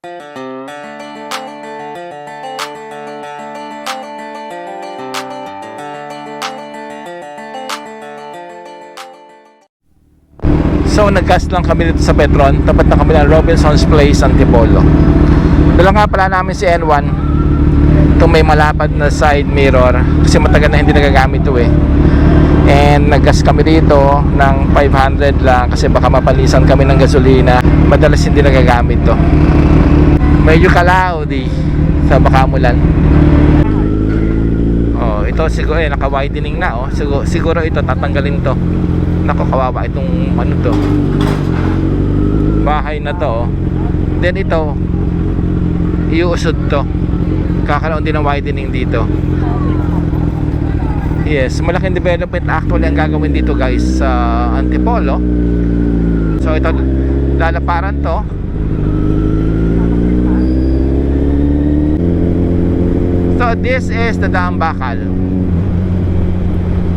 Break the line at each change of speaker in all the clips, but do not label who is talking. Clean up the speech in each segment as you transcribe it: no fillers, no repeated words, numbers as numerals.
So nag-gas lang kami dito sa Petron, tapat na kami ng Robinson's Place, Antipolo. Dala nga pala namin si N1, itong may malapad na side mirror, kasi matagal na hindi nagagamit ito eh. And nag-gas kami dito ng 500 lang kasi baka mapalisan kami ng gasolina. Madalas hindi nagagamit to. Medyo cloudy sa Bakamulan. Oh, ito siguro naka-widening na oh. Siguro ito tatanggalin to. Nako, kawawa itong ano to, bahay na to oh. Then ito iuusod to, kakaroon din ng widening dito. Yes, malaking development actually ang gagawin dito guys sa Antipolo. So ito lalaparan to. So this is the Daang Bakal.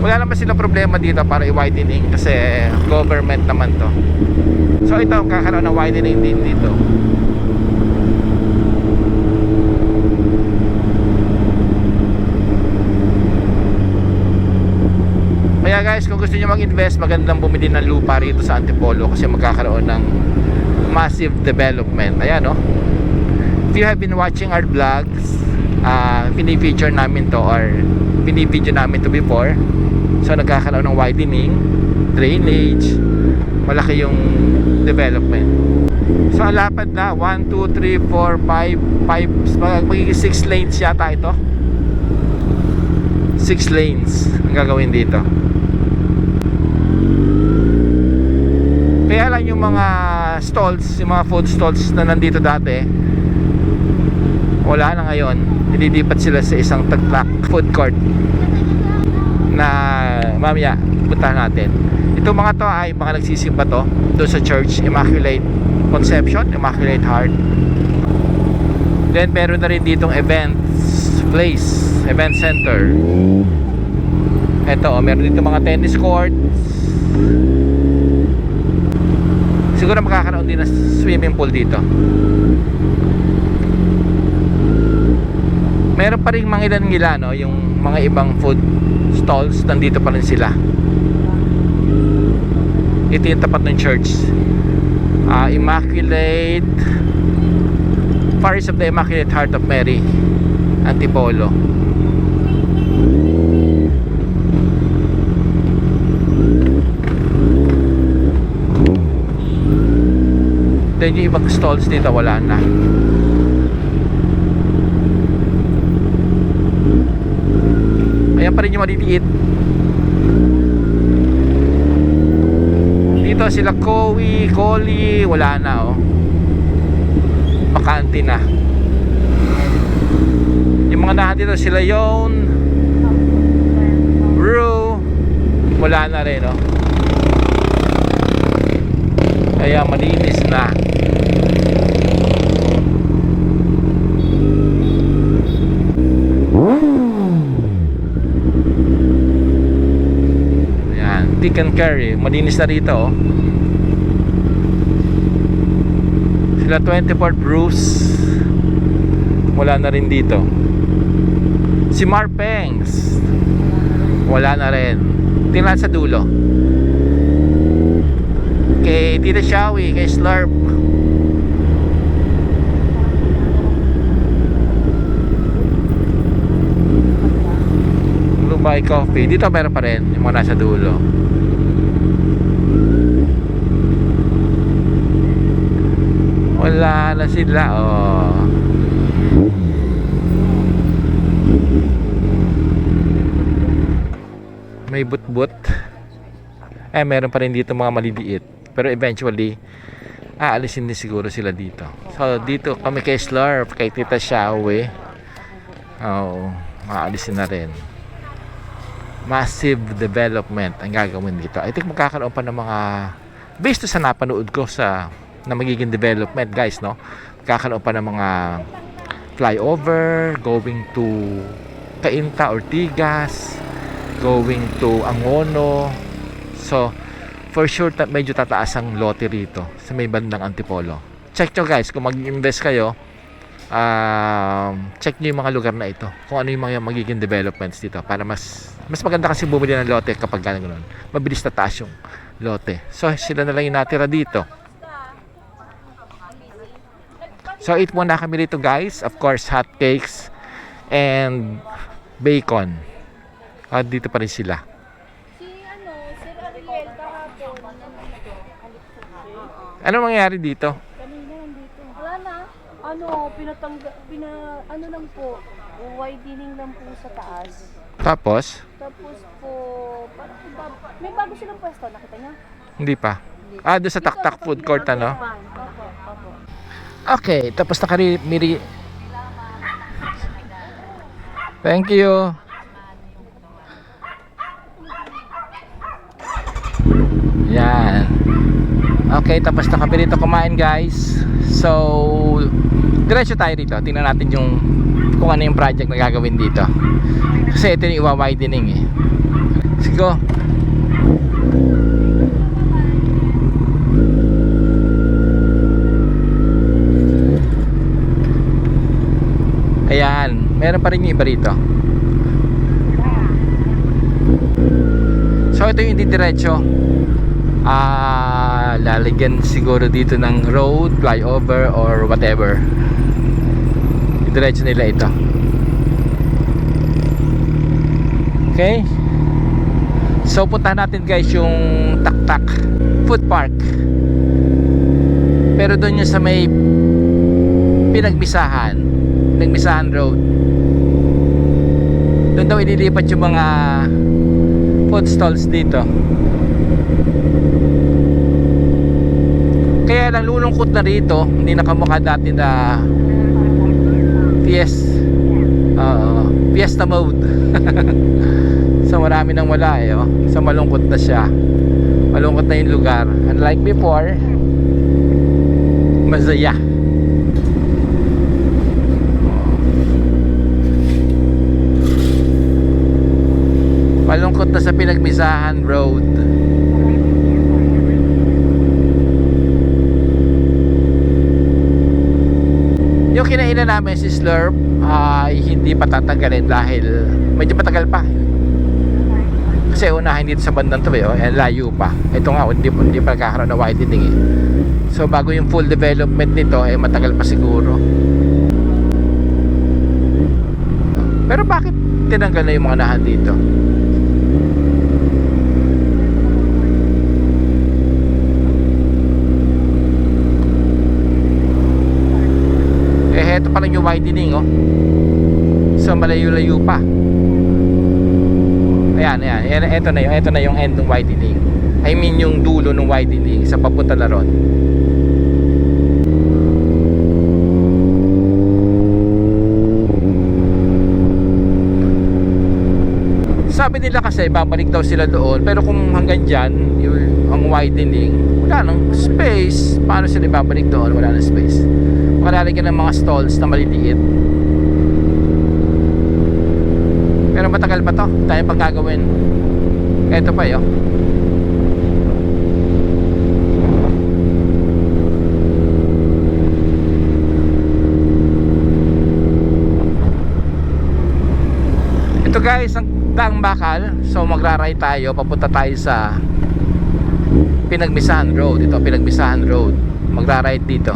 Wala naman silang problema dito para i-widening kasi government naman to. So ito kakaroon ng widening din dito. Kaya guys, kung gusto niyo mag-invest, magandang bumili ng lupa rito sa Antipolo kasi magkakaroon ng massive development. Ayan no. If you have been watching our vlogs, pinifeature namin to or pinivideo namin to before. So nagkakaroon ng widening, drainage, malaki yung development. So ang lapad na 1, 2, 3, 4, 5 magiging 6 lanes yata ito. 6 lanes ang gagawin dito. Kaya lang yung mga stalls, yung mga food stalls na nandito dati, wala na ngayon. Nililipat sila sa isang taglak food court na mamaya puntahan natin. Itong mga to ay mga nagsisimba to doon sa church, Immaculate Conception, Immaculate Heart. Then meron na rin ditong events place, event center. Ito, meron dito mga tennis court. Siguro makakaroon din ng swimming pool dito. Meron pa rin mga ilan no, yung mga ibang food stalls, nandito pa rin sila. Ito yung tapat ng church, Immaculate Parish of the Immaculate Heart of Mary, Antipolo. Then yung ibang stalls dito wala na. Ayan pa rin yung maliliit. Dito sila Kowi, Koli, wala na oh. Bakante na. Yung mga nahan dito sila Yon, Ru, wala na rin oh. Kaya malinis na. Pick and carry, malinis na rito oh. Sila 24 Bruce, wala na rin dito. Si Marpengs, wala na rin. Tingnan sa dulo. Kay Tita Shawi, kay Slurp. Dubai Coffee, dito meron pa rin yung mga nasa dulo. Wala na sila oh. May but-but. Meron pa rin dito mga maliliit. Pero eventually aalisin din siguro sila dito. So dito kami kay Slurp, kay Tita Shawi. Oh, aalisin na rin. Massive development ang gagawin dito. I think magkakaroon pa ng mga, based sa napanood ko sa na magiging development guys no, magkakaroon pa ng mga flyover going to Cainta, Ortigas, going to Angono. So for sure medyo tataas ang lote rito sa may bandang Antipolo. check nyo guys, kung mag-invest kayo, check nyo yung mga lugar na ito, kung ano yung mga magiging developments dito, para mas maganda kasi bumili ng lote kapag gano'n, mabilis na taas yung lote. So sila na lang yung natira dito. So eat muna kami dito guys, of course hot cakes and bacon. Dito pa rin sila.
Sir Ariel kahapon nandito.
Ano mangyayari dito?
Kanina nandito. Wala na. Ano lang po, widening lang po sa taas.
Tapos?
Tapos po, may bago silang pwesto, nakita niya?
Hindi pa. Doon sa Taktak Food Court ano?
Opo.
Okay, tapos na miri. Thank you. Yan. Okay, tapos na kami dito kumain guys. So, diretso tayo dito. Tingnan natin kung ano yung project na gagawin dito. Kasi ito yung iwa-widening eh. Let's go. Ayan, meron pa rin yung iba rito. So ito yung didiretso. Lalagyan siguro dito ng road, flyover or whatever. Didiretso nila ito. Okay. So puntahan natin guys yung Taktak Food Park. Pero doon yung sa may Pinagbisahan Road. Doon daw ililipat yung mga food stalls dito. Kaya lang lulungkot na rito, hindi nakamukha dati na Fiesta mode. So marami nang wala eh, oh. So malungkot na siya. Malungkot na yung lugar. Unlike before, masaya. Malungkot na sa Pinagbisahan Road. Yung kinainan namin si Slurp ay hindi pa tatanggalin dahil medyo matagal pa. Kasi unahin dito sa bandang to layo pa. Ito nga hindi pa nagkakaroon na widening eh. So bago yung full development nito matagal pa siguro. Pero bakit tinanggal na yung mga nahan dito? Ito pa lang yung widening so malayo-layo pa. Ayan, ito na yung end ng widening. I mean yung dulo ng widening sa papunta na ron. Sabi nila kasi babalik daw sila doon, pero kung hanggang dyan ang widening, wala nang space. Paano sila babalik doon? Wala nang space. Malalagyan ng mga stalls na maliliit. Pero matagal pa to, tayo pang gagawin. Ito pa yun. Ito guys, ang Daang Bakal. So magra-ride tayo, papunta tayo sa Pinagbisahan Road. Ito, Pinagbisahan Road. Magra-ride dito.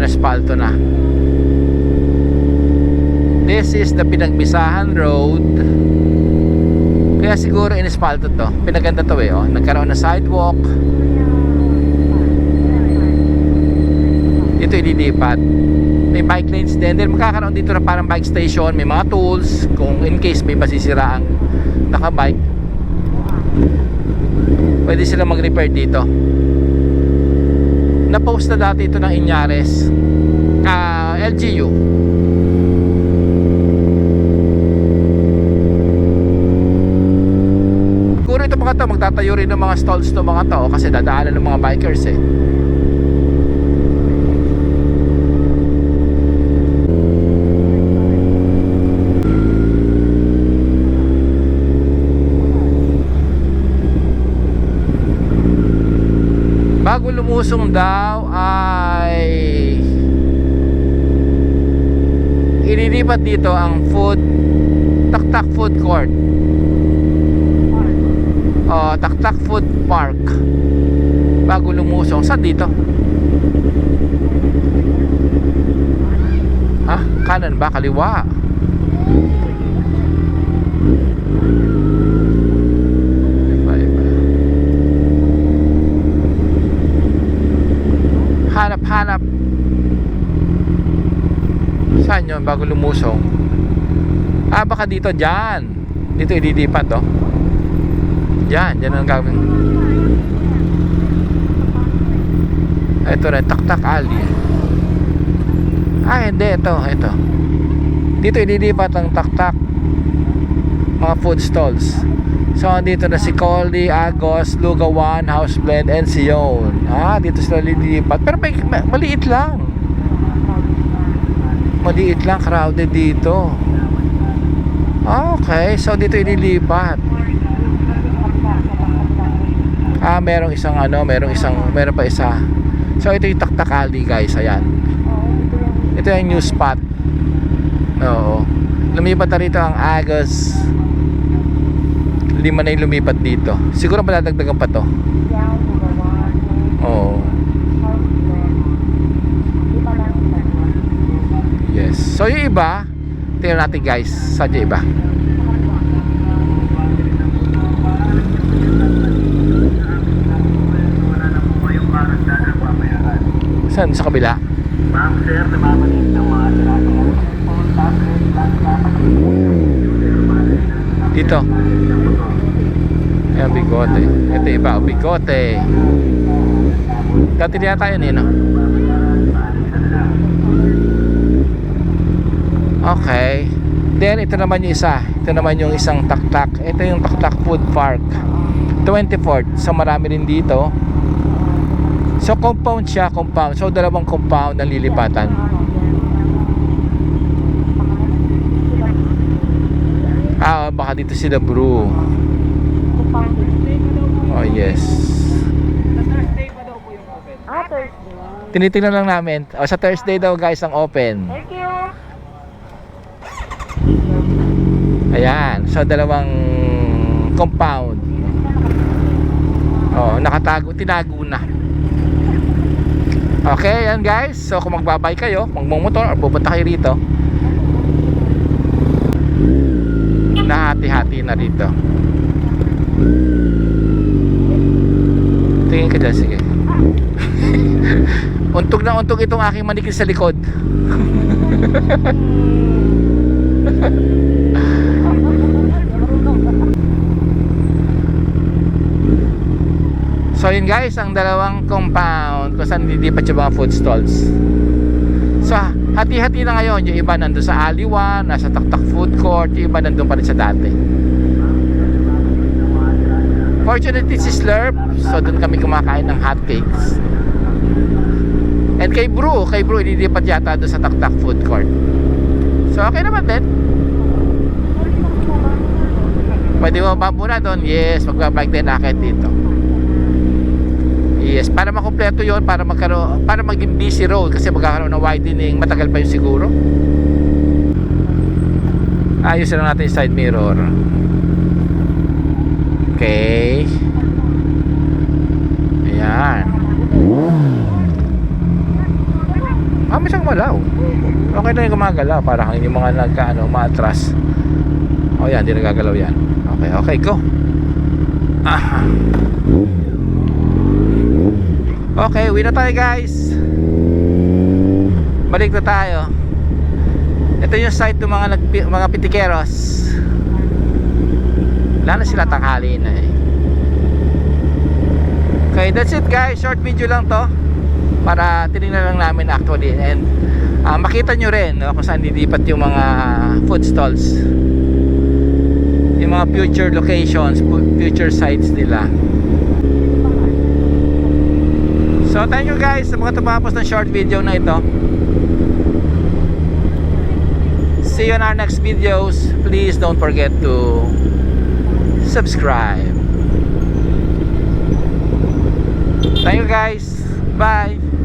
Asfalto na. This is the Pinagbisahan Road. Kaya siguro in-asfalto to. Pinaganda to nagkaroon ng sidewalk. Dito ililipat. May bike lanes din. Then magkakaroon dito na parang bike station. May mga tools kung in case may masisira ang nakabike. Pwede sila mag-repair dito. Na-post na dati ito ng Inyares, LGU. Siguro ito mga to, magtatayo rin ng mga stalls to mga to kasi dadaanan ng mga bikers eh. lumusong daw ay ililipat dito ang Taktak Food Court. Taktak Food Park bago lumusong. Saan dito? Ha? Kanan ba? Kaliwa? Iba. Hanap. Saan yun bago lumusong? Baka dito, dyan. Dito ililipat, oh. Dyan ang gawin. Ito rin, Taktak Alley. Hindi, ito. Dito ililipat ang Taktak mga food stalls. So, dito na si Coley, Agos, Lugawan, House Blend, and Sion. Dito sila lilipat. Pero maliit lang. Crowded dito. Okay, so dito ililipat. Meron pa isa. So ito yung Taktak Alley, guys. Ayan. Ito yung new spot. Oo. Lumipat na rito ang Agos. 5 na yung lumipat dito. Siguro madadagdagan pa to. Oo. Yes. So yung iba, tingnan natin, guys. Saan yung iba? Saan? Sa kabila? Dito. Ayan, Bigote. Ito iba, Bigote. Dati niya tayo no? Okay. Then ito naman yung isa. Ito naman yung isang Taktak. Ito yung Taktak Food Park 24th. So marami rin dito. So compound siya. So dalawang compound ang lilipatan. Baka dito sila, bro. Oh yes.
Thursday pa daw po yung open. Thursday.
Tinitingnan lang namin. Sa Thursday daw, guys, ang open.
Thank you.
Ayan, so dalawang compound. Tinago na. Okay, yan, guys. So kung magbabay kayo, magmumotor or pupunta kayo rito, nahati-hati na rito. Tingin ka dyan, sige. Untog na untog itong aking manikil sa likod. So yun, guys, ang dalawang compound kung saan lilipat yung mga food stalls. So hati-hati na ngayon. Yung iba nandun sa Alley 1, nasa Taktak Food Court. Yung iba nandun pa rin sa dati. Fortunately si Slurp, so dun kami kumakain ng hotcakes. And kay Bru ililipat yata doon sa Taktak Food Court. So okay naman din. Pwede mo ba muna doon? Yes, magbabike din akit dito. Yes, para makumpleto yon, para maging busy road kasi magkakaroon ng widening, matagal pa yun siguro. Ayos lang natin yung side mirror. Okay. Ayan. May siyang malaw. Okay na yung gumagalaw, parang yung mga maatras. Yan, hindi nagagalaw yan. Okay, go. Okay, uwi na tayo, guys. Balik na tayo. Ito yung site ng mga pitikeros. Wala na sila, tanghali na eh. Okay, that's it, guys. Short video lang to para tinignan lang namin actually. And makita nyo rin, no, kung saan lilipat yung mga food stalls, yung mga future locations, future sites nila. So thank you, guys, sa mga tumapos ng short video na ito. See you in our next videos. Please don't forget to subscribe. Thank you, guys. Bye!